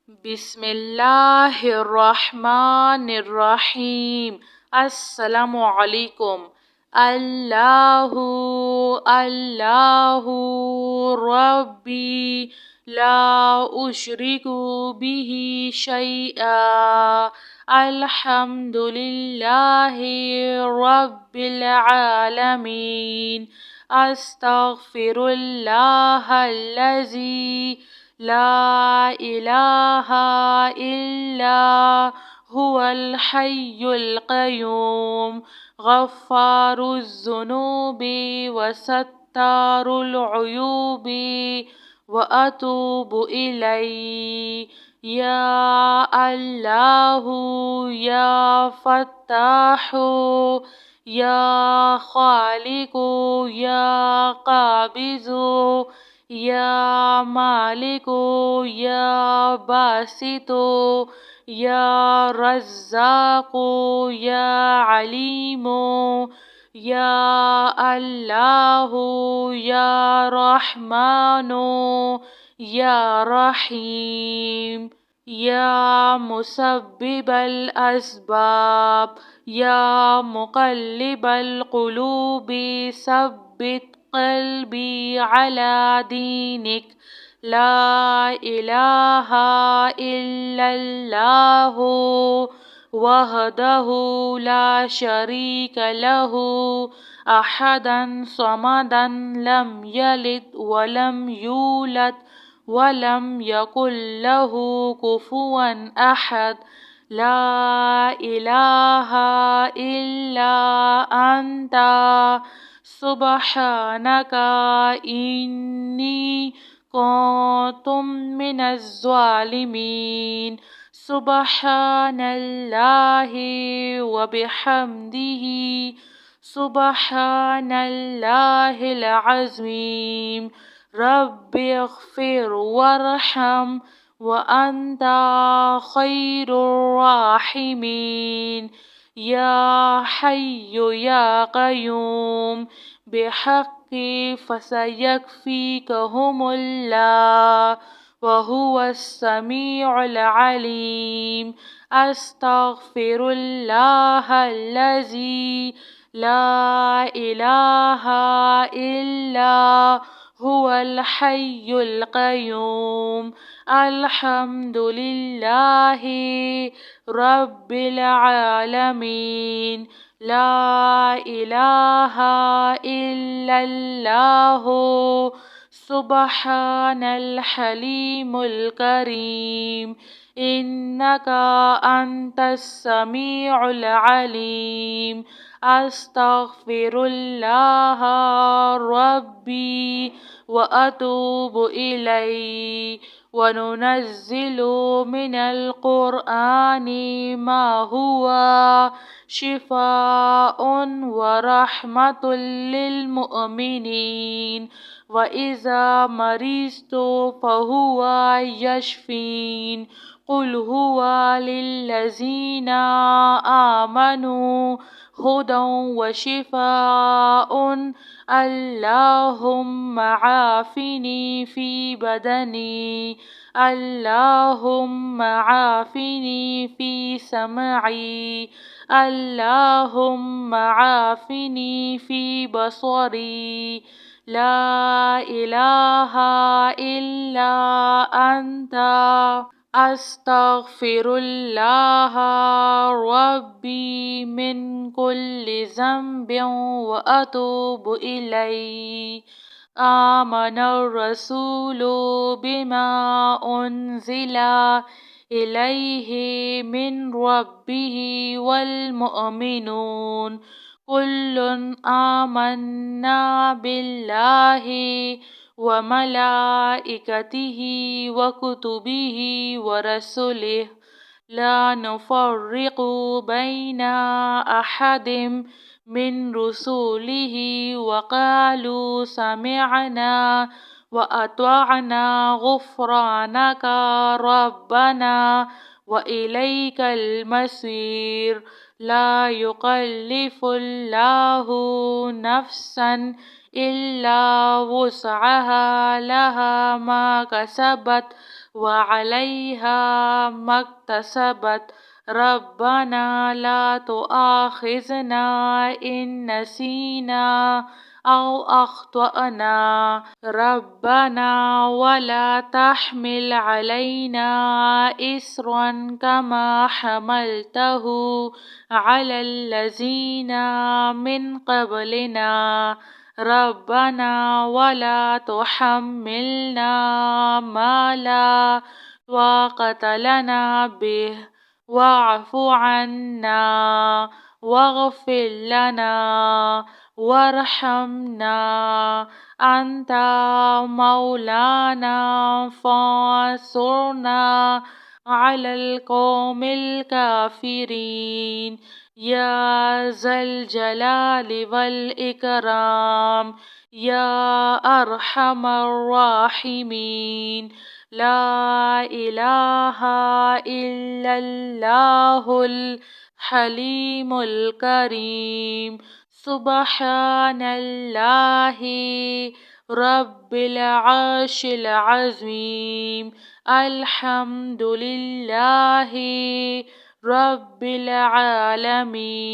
بسم اللہ الرحمن الرحیم۔ السلام علیکم۔ اللہ اللہ ربی لا اشرک بہ شیئا، الحمد للہ رب العالمین۔ استغفر اللہ الذی لا الہ الا هو الحی القیوم، غفار الذنوب وستار العیوب واتوب الیہ۔ یا اللہ یا فتاح یا خالق یا قابض یا مالک یا باسط یا رزاق یا علیم، یا اللہ یا رحمن یا رحیم، یا مسبب الاسباب یا مقلب القلوب ثبت قلبی علی دینک، لا الہ الا اللہ وحدہ لا شریک لہ، احدا صمدا لم یلد ولم یولد ولم یکن لہ کفوا احد، لا الہ الا انت سبحانک انی کنت من الظالمین۔ سبحان اللہ وبحمدہ، سبحان اللہ العظیم۔ رب اغفر وارحم وانت خیر الراحمین۔ یا حی یا قیوم بحق فسیکفیکہم اللہ وہو السمیع العلیم۔ استغفر اللہ الذی لا الہ الا هو الحی القیوم، الحمد للہ رب العالمین، لا الہ الا اللہ سبحان الحلیم الکریم، انک انت السمیع العلیم۔ استغفر اللہ ربی واتوب الیہ، وننزل من القرآن ما هو شفاء ورحمۃ للمؤمنین، وإذا مرضت فهو یشفین۔ قل هو للذین آمنوا ہدی وشفاء، اللہم عافنی فی بدنی، اللہم عافنی فی سمعی، اللہم عافنی فی بصری، لا الہ الا انت استغفر اللہ ربی من کل ذنب واتوب الیہ۔ آمن الرسول بما انزل الیہ من ربہ والمؤمنون، کل آمنا باللہ وملائکتہ وکتبہ ورسلہ، لا نفرق بین احد من رسلہ، وقالوا سمعنا وأطعنا غفرانك ربنا وإليك المصير۔ لا يكلف الله نفسا إلا وسعها، لها ما كسبت وعليها ما اكتسبت ربنا لا تؤاخذنا إن نسينا أو أخطأنا ربنا ولا تحمل علينا إصرا كما حملته على الذين من قبلنا ربنا ولا تحملنا ما لا طاقة لنا به واعف عنا واغفر لنا وارحمنا أنت مولانا فانصرنا على القوم الكافرين يا ذا الجلال والإكرام يا أرحم الراحمين لا إله إلا الله الحليم الكريم سبحان الله رب العرش العظيم الحمد لله رب العالمين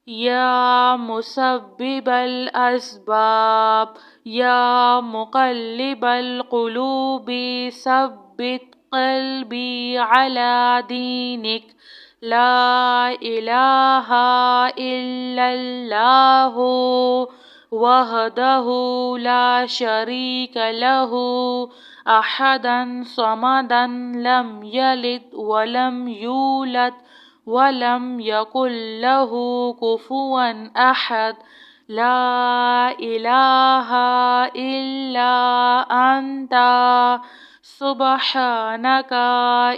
يا مسبب الأسباب يا مقلب القلوب ثبت قلبي على دينك لا إله إلا الله وحده لا شريك له أحدا صمدا لم يلد ولم يولد ولم يكن له كفوا أحد لا إله إلا أنت سبحانك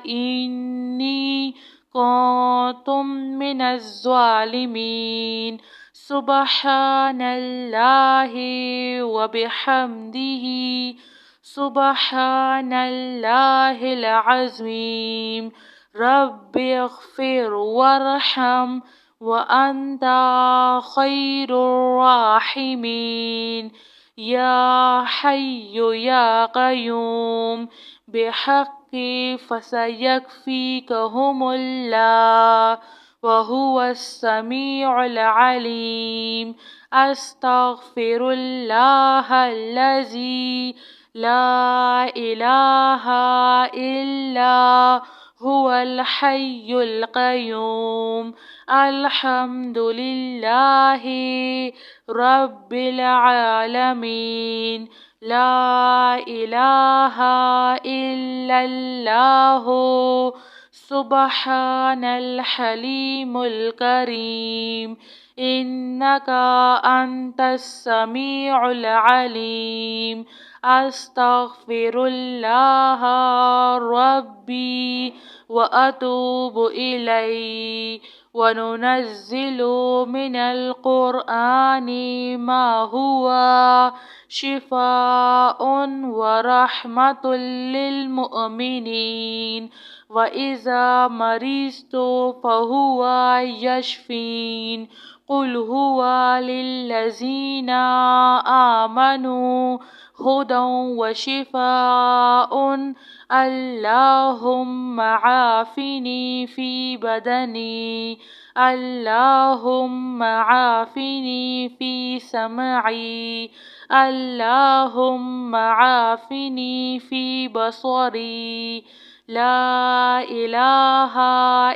إني كنت من الظالمين سبحان الله وبحمده سبحان الله العظيم رب اغفر وارحم وأنت خير الراحمين يا حي يا قيوم بحق فسيكفيكهم الله وهو السميع العليم أستغفر الله الذي لا إله إلا هو الحي القيوم الحمد لله رب العالمين لا إله إلا الله سبحان الحليم الكريم إنك أنت السميع العليم أستغفر الله ربي وأتوب إليه وننزل من القرآن ما هو شفاء ورحمة للمؤمنين وإذا مرضت فهو يشفين قل هو للذين آمنوا هدى وشفاء اللهم عافني في بدني اللهم عافني في سمعي اللهم عافني في بصري لا إله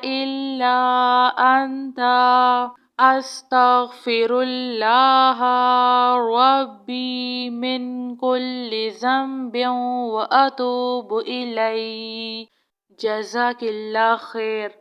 إلا أنت أستغفر الله ربي من كل ذنب وأتوب إليه جزاك الله خير.